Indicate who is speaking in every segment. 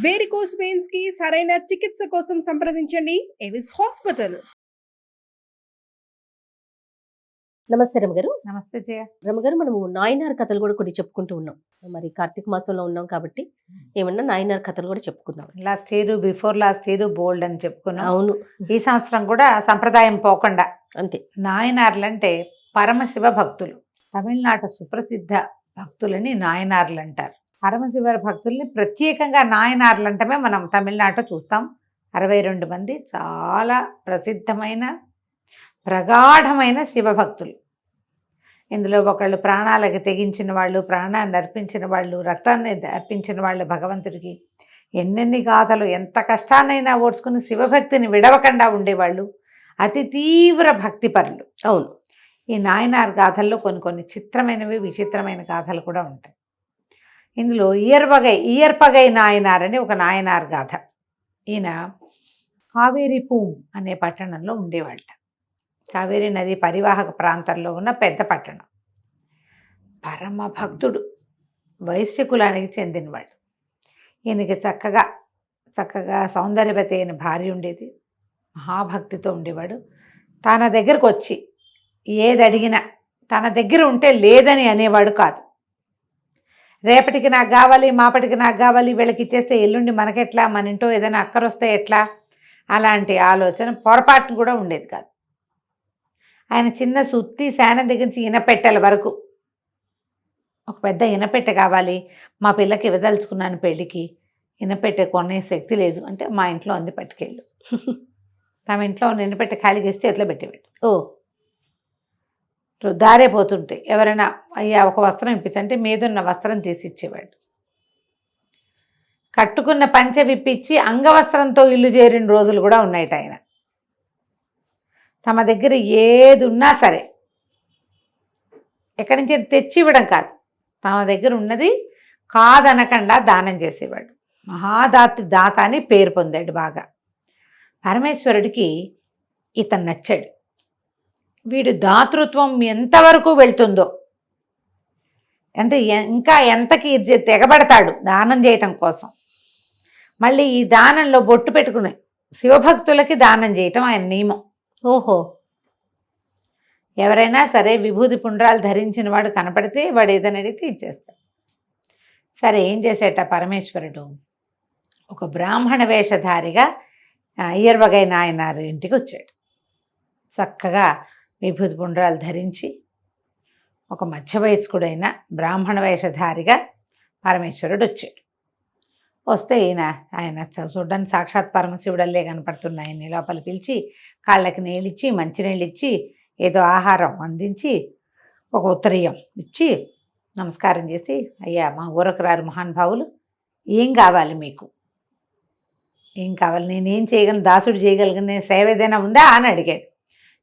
Speaker 1: Varicose veins కి సరైన చికిత్స కోసం సంప్రదించండి ఎవిస్ హాస్పిటల్.
Speaker 2: నమస్తే రమగారు.
Speaker 3: నమస్తే జయ.
Speaker 2: రమగారు, మనము నాయనార్ కథలు కూడా కొన్ని చెప్పుకుంటూ ఉన్నాం. మరి కార్తీక మాసంలో ఉన్నాం కాబట్టి ఏమన్నా నాయనార్ కథలు కూడా చెప్పుకుందాం.
Speaker 3: Last year, before last year bold అని చెప్పుకున్నాం.
Speaker 2: అవును,
Speaker 3: ఈ సంవత్సరం కూడా సంప్రదాయం పోకుండా
Speaker 2: అంతే.
Speaker 3: నాయనార్లు అంటే పరమశివ భక్తులు. తమిళనాడు సుప్రసిద్ధ భక్తులని నాయనార్లు అంటారు. పరమశివ భక్తుల్ని ప్రత్యేకంగా నాయనార్లు అంటమే మనం తమిళనాడులో చూస్తాం. 62 మంది చాలా ప్రసిద్ధమైన ప్రగాఢమైన శివభక్తులు. ఇందులో ఒకళ్ళు ప్రాణాలకు తెగించిన వాళ్ళు, ప్రాణాన్ని అర్పించిన వాళ్ళు, రక్తాన్ని అర్పించిన వాళ్ళు భగవంతుడికి. ఎన్నెన్ని గాథలు, ఎంత కష్టాన్నైనా ఓడ్చుకుని శివభక్తిని విడవకుండా ఉండేవాళ్ళు. అతి తీవ్ర భక్తిపరులు.
Speaker 2: అవును,
Speaker 3: ఈ నాయనార్ గాథల్లో కొన్ని చిత్రమైనవి, విచిత్రమైన గాథలు కూడా ఉంటాయి. ఇందులో ఇయర్పగై నాయనార్ అని ఒక నాయనార్ గాథ. ఈయన కావేరీ పూమ్ అనే పట్టణంలో ఉండేవాళ్ళ. కావేరీ నది పరివాహక ప్రాంతంలో ఉన్న పెద్ద పట్టణం. పరమ భక్తుడు, వైశ్య కులానికి చెందినవాడు. ఈయనకి చక్కగా సౌందర్యవతి అయిన భార్య ఉండేది. మహాభక్తితో ఉండేవాడు. తన దగ్గరకు వచ్చి ఏది అడిగినా తన దగ్గర ఉంటే లేదని అనేవాడు కాదు. రేపటికి నాకు కావాలి, మాపటికి నాకు కావాలి, వీళ్ళకి ఇచ్చేస్తే ఎల్లుండి మనకెట్లా, మన ఇంటో ఏదైనా అక్కరొస్తే ఎట్లా, అలాంటి ఆలోచన పొరపాటును కూడా ఉండేది కాదు. ఆయన చిన్న సుత్తి శానం దగ్గర నుంచి ఇనపెట్టెల వరకు, ఒక పెద్ద ఇనపెట్టె కావాలి, మా పిల్లకి ఇవ్వదలుచుకున్నాను పెళ్ళికి, ఇనపెట్టె కొనే శక్తి లేదు అంటే మా ఇంట్లో ఉంది, పట్టుకెళ్ళు. తమ ఇంట్లో ఉన్న ఇనపెట్టె ఖాళీ చేస్తే ఎట్లా పెట్టేవాడు. దారే పోతుంటే ఎవరైనా అయ్యా ఒక వస్త్రం ఇప్పించంటే మీదున్న వస్త్రం తీసి ఇచ్చేవాడు. కట్టుకున్న పంచె విప్పించి అంగవస్త్రంతో ఇల్లు చేరిన రోజులు కూడా ఉన్నాయట. ఆయన తమ దగ్గర ఏది ఉన్నా సరే ఎక్కడి నుంచి తెచ్చి ఇవ్వడం కాదు, తమ దగ్గర ఉన్నది కాదనకుండా దానం చేసేవాడు. దాత అని పేరు పొందాడు బాగా. పరమేశ్వరుడికి ఇతను నచ్చాడు. వీడు దాతృత్వం ఎంతవరకు వెళ్తుందో, అంటే ఇంకా ఎంతకి తెగబడతాడు దానం చేయటం కోసం. మళ్ళీ ఈ దానంలో బొట్టు పెట్టుకుని శివభక్తులకి దానం చేయటం ఆయన నియమం.
Speaker 2: ఓహో,
Speaker 3: ఎవరైనా సరే విభూతి పుండ్రాలు ధరించిన వాడు కనపడితే వాడు ఏదైనా అడిగితే ఇచ్చేస్తాడు. సరే, ఏం చేసేట పరమేశ్వరుడు ఒక బ్రాహ్మణ వేషధారిగా ఇయర్వగై నాయనారు ఇంటికి వచ్చాడు. చక్కగా విభూతి పుండ్రాలు ధరించి ఒక మధ్య వయస్కుడైన బ్రాహ్మణ వేషధారిగా పరమేశ్వరుడు వచ్చాడు. వస్తే ఆయన చూడడానికి సాక్షాత్ పరమశివుడల్లే కనపడుతున్నాయని లోపల పిలిచి కాళ్ళకి నీళ్ళిచ్చి, మంచినీళ్ళు ఇచ్చి, ఏదో ఆహారం అందించి, ఒక ఉత్తరీయం ఇచ్చి నమస్కారం చేసి, అయ్యా మా ఊరకు రారు మహానుభావులు, ఏం కావాలి మీకు, ఏం కావాలి, నేనేం చేయగలను, దాసుడు చేయగలిగిన సేవ ఏదైనా ఉందా అని అడిగాడు.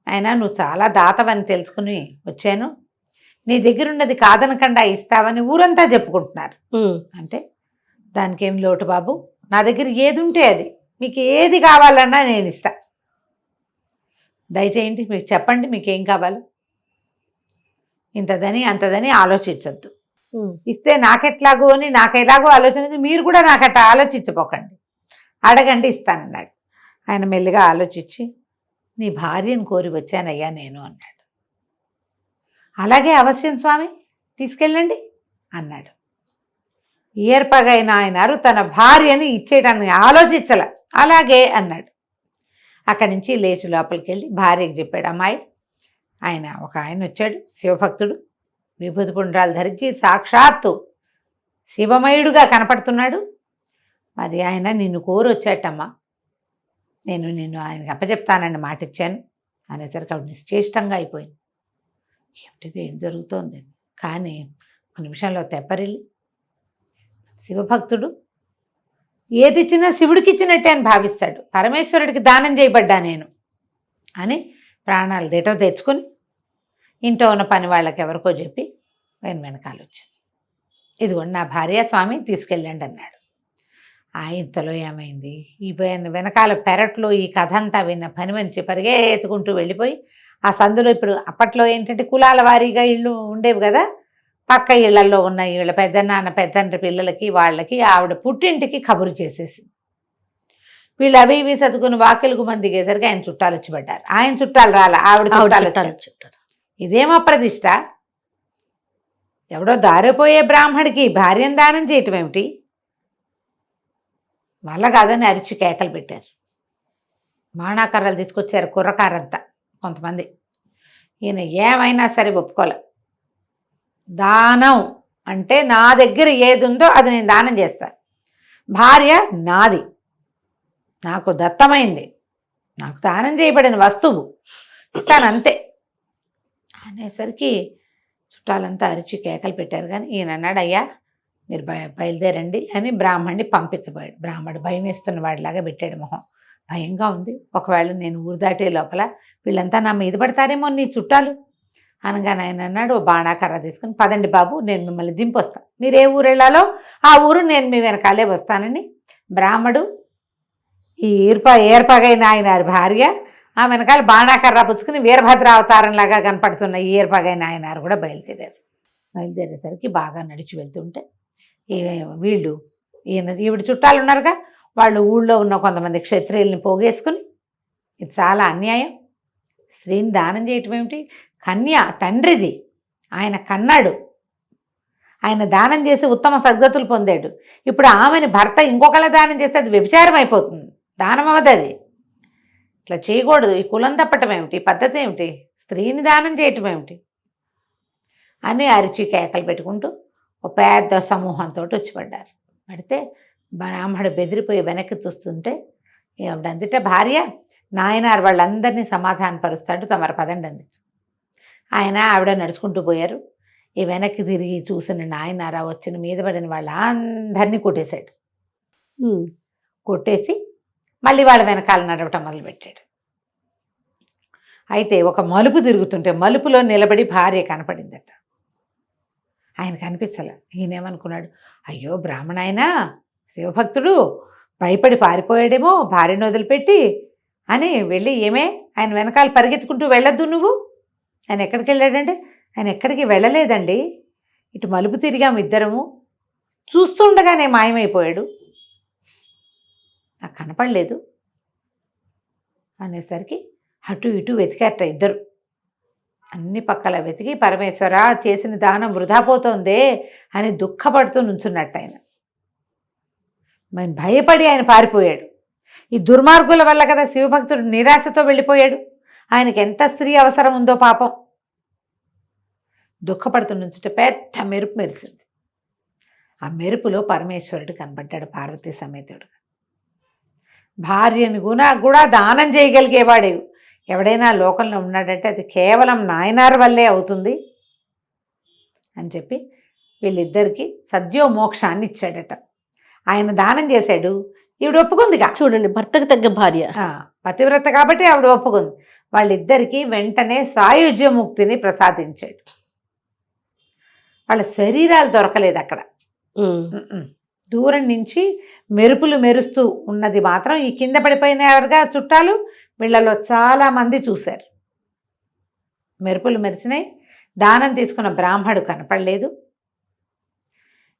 Speaker 3: ఆయన, నువ్వు చాలా దాతవని తెలుసుకుని వచ్చాను, నీ దగ్గర ఉన్నది కాదనకుండా ఇస్తావని ఊరంతా చెప్పుకుంటున్నారు. అంటే దానికి ఏం లోటు బాబు, నా దగ్గర ఏది ఉంటే అది, మీకు ఏది కావాలన్నా నేను ఇస్తా, దయచేయండి, మీకు చెప్పండి మీకేం కావాలి, ఇంతదని అంతదని ఆలోచించద్దు, ఇస్తే నాకెట్లాగో అని నాకెలాగో ఆలోచన, మీరు కూడా నాకట్లా ఆలోచించపోకండి, అడగండి ఇస్తానన్నాడు. ఆయన మెల్లిగా ఆలోచించి, నీ భార్యను కోరి వచ్చానయ్యా నేను అన్నాడు. అలాగే అవశ్యం స్వామి, తీసుకెళ్ళండి అన్నాడు. ఇయర్పగై నాయనారు తన భార్యని ఇచ్చేయడానికి ఆలోచించల, అలాగే అన్నాడు. అక్కడి నుంచి లేచి లోపలికి వెళ్ళి భార్యకి చెప్పాడు. అమ్మాయి, ఒక ఆయన వచ్చాడు, శివభక్తుడు, విభూతి పుండ్రాలు ధరించి సాక్షాత్తు శివమయుడుగా కనపడుతున్నాడు. మరి ఆయన నిన్ను కోరి వచ్చాటమ్మా, నేను ఆయనకి అప్పచెప్తానని మాట ఇచ్చాను అనేసరికి ఆవిడ నిశ్చేష్టంగా అయిపోయింది. ఏమిటిది, ఏం జరుగుతోంది? కానీ ఒక నిమిషంలో తెప్పరిల్లి, శివభక్తుడు ఏది ఇచ్చినా శివుడికి ఇచ్చినట్టే అని భావిస్తాడు, పరమేశ్వరుడికి దానం చేయబడ్డా నేను అని ప్రాణాలు దేటో తెచ్చుకొని ఇంట్లో ఉన్న పని వాళ్ళకి ఎవరికో చెప్పి వెనకాల వచ్చింది. ఇదిగోండి నా భార్య, స్వామి తీసుకెళ్ళండి అన్నాడు. ఇంతలో ఏమైంది, ఈ వెనకాల పెరట్లో ఈ కథ అంతా విన్న పని మనిషి పరిగెత్తుకుంటూ వెళ్ళిపోయి ఆ సందులో, ఇప్పుడు అప్పట్లో ఏంటంటే కులాల వారీగా ఇళ్ళు ఉండేవి కదా, పక్క ఇళ్లలో ఉన్న వీళ్ళ పెద్దనాన్న పెద్దండ్రి పిల్లలకి వాళ్ళకి ఆవిడ పుట్టింటికి కబురు చేసేసి వీళ్ళు అవి ఇవి సర్దుకుని వాకిలకు మంది దిగేసరికి ఆయన చుట్టాలు వచ్చి పడ్డారు. ఆయన చుట్టాలు రాలా, ఆవిడ చుట్టాలు వచ్చారు. ఇదేం అప్రదిష్ట? ఎవడో దారిపోయే బ్రాహ్మడికి భార్యను దానం చేయటం ఏమిటి? వాళ్ళ కాదని అరిచి కేకలు పెట్టారు. మాణాకర్రలు తీసుకొచ్చారు కుర్రకారంతా కొంతమంది. ఈయన ఏమైనా సరే ఒప్పుకోలే. దానం అంటే నా దగ్గర ఏది ఉందో అది నేను దానం చేస్తాను. భార్య నాది, నాకు దత్తమైంది, నాకు దానం చేయబడిన వస్తువు, ఇస్తానంతే అనేసరికి చుట్టాలంతా అరిచి కేకలు పెట్టారు. కానీ ఈయన అన్నాడు, అయ్యా మీరు బయలుదేరండి అని బ్రాహ్మణ్ణి పంపించబోయాడు. బ్రాహ్మణుడు భయం వేస్తున్న వాడిలాగా పెట్టాడు మొహం. భయంగా ఉంది, ఒకవేళ నేను ఊరు దాటే లోపల వీళ్ళంతా నా మీద పడతారేమో నీ చుట్టాలు అనగానే ఆయన అన్నాడు, ఓ బాణాకర్ర తీసుకుని పదండి బాబు, నేను మిమ్మల్ని దింపొస్తాను, మీరు ఏ ఊరు వెళ్ళాలో ఆ ఊరు నేను మీ వెనకాలే వస్తానని బ్రాహ్మడు ఈ ఏర్పగైన ఆయన భార్య ఆ వెనకాల బాణాకర్ర పుచ్చుకుని వీరభద్ర అవతారంలాగా కనపడుతున్న ఈ ఏర్పగైన ఆయన కూడా బయలుదేరేసరికి బాగా నడిచి వెళ్తుంటే వీళ్ళు ఈవిడ చుట్టాలు ఉన్నారుగా, వాళ్ళు ఊళ్ళో ఉన్న కొంతమంది క్షత్రియుల్ని పోగేసుకుని ఇది చాలా అన్యాయం, స్త్రీని దానం చేయటం ఏమిటి, కన్య తండ్రిది, ఆయన కన్నాడు, ఆయన దానం చేసి ఉత్తమ సద్గతులు పొందాడు, ఇప్పుడు ఆమెని భర్త ఇంకొకళ్ళ దానం చేస్తే అది వ్యభిచారం అయిపోతుంది, దానం అవ్వదు, అది ఇట్లా చేయకూడదు, ఈ కులం తప్పటం ఏమిటి, పద్ధతి ఏమిటి, స్త్రీని దానం చేయటం ఏమిటి అని అరిచి కేకలు పెట్టుకుంటూ ఒక పెద్ద సమూహంతో వచ్చి పడ్డారు. పడితే బ్రాహ్మడు బెదిరిపోయి వెనక్కి చూస్తుంటే ఆవిడందిట భార్య నాయనారు వాళ్ళందరినీ సమాధానపరుస్తాడు, తమరు పదండి అంది. ఆయన ఆవిడ నడుచుకుంటూ పోయారు. ఈ వెనక్కి తిరిగి చూసిన నాయనారా వచ్చిన మీద పడిన వాళ్ళందరినీ కొట్టేశాడు. కొట్టేసి మళ్ళీ వాళ్ళ వెనకాల నడవటం మొదలుపెట్టాడు. అయితే ఒక మలుపు తిరుగుతుంటే మలుపులో నిలబడి భార్య కనపడిందట. ఆయన కనిపించలే. ఈయనేమనుకున్నాడు, అయ్యో బ్రాహ్మణాయన శివభక్తుడు భయపడి పారిపోయాడేమో భార్యను వదిలిపెట్టి అని వెళ్ళి, ఏమే ఆయన వెనకాల పరిగెత్తుకుంటూ వెళ్ళొద్దు నువ్వు. ఆయన ఎక్కడికి వెళ్ళాడంటే, ఆయన ఎక్కడికి వెళ్ళలేదండి, ఇటు మలుపు తిరిగాము ఇద్దరము, చూస్తుండగానే మాయమైపోయాడు, నాకు కనపడలేదు అనేసరికి అటు ఇటు వెతికారట ఇద్దరు. అన్ని పక్కల వెతికి పరమేశ్వర చేసిన దానం వృధా పోతోందే అని దుఃఖపడుతూ నుంచున్నట్టు ఆయన. మరి భయపడి ఆయన పారిపోయాడు. ఈ దుర్మార్గుల వల్ల కదా శివభక్తుడు నిరాశతో వెళ్ళిపోయాడు. ఆయనకి ఎంత స్త్రీ అవసరం ఉందో పాపం. దుఃఖపడుతూ నుంచుంటే పెద్ద మెరుపు మెరిసింది. ఆ మెరుపులో పరమేశ్వరుడు కనబడ్డాడు పార్వతీ సమేతుడు. భార్యని కూడా దానం చేయగలిగేవాడే ఎవడైనా లోకంలో ఉన్నాడంటే అది కేవలం నాయనార్ వల్లే అవుతుంది అని చెప్పి వీళ్ళిద్దరికీ సద్యో మోక్షాన్ని ఇచ్చాడట. ఆయన దానం చేశాడు, ఈవిడ ఒప్పుకుందిగా.
Speaker 2: చూడండి, భర్తకు తగ్గ భార్య,
Speaker 3: పతివ్రత కాబట్టి ఆవిడ ఒప్పుకుంది. వాళ్ళిద్దరికీ వెంటనే సాయుజ్యముక్తిని ప్రసాదించాడు. వాళ్ళ శరీరాలు దొరకలేదు అక్కడ. దూరం నుంచి మెరుపులు మెరుస్తూ ఉన్నది మాత్రం ఈ కింద పడిపోయినగా చుట్టాలు వీళ్ళలో చాలామంది చూశారు. మెరుపులు మెరిసినాయి. దానం తీసుకున్న బ్రాహ్మడు కనపడలేదు.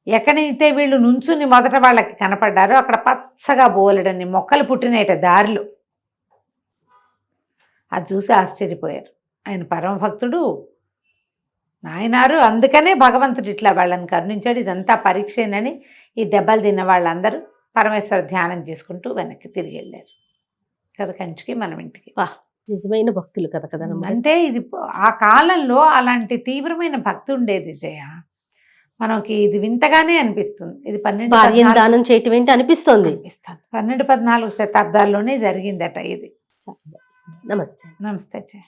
Speaker 3: ఎక్కడైతే వీళ్ళు నుంచుని మొదట వాళ్ళకి కనపడ్డారో అక్కడ పచ్చగా బోలెడని మొక్కలు పుట్టినట దారిలో. అది చూసి ఆశ్చర్యపోయారు. ఆయన పరమభక్తుడు నాయనారు, అందుకనే భగవంతుడు ఇట్లా వాళ్ళని కరుణించాడు, ఇదంతా పరీక్షేనని ఈ దెబ్బలు తిన్న వాళ్ళందరూ పరమేశ్వర ధ్యానం చేసుకుంటూ వెనక్కి తిరిగి వెళ్ళారు కదా కంచికి, మనం ఇంటికి.
Speaker 2: వా, నిజమైన భక్తులు కదా కదా.
Speaker 3: అంటే ఇది ఆ కాలంలో అలాంటి తీవ్రమైన భక్తి ఉండేది జయ. మనకి ఇది వింతగానే అనిపిస్తుంది. ఇది 12
Speaker 2: దానం చేయటం ఏంటి అనిపిస్తుంది.
Speaker 3: 12-14 శతాబ్దాల్లోనే జరిగిందట ఇది.
Speaker 2: నమస్తే.
Speaker 3: నమస్తే జయ.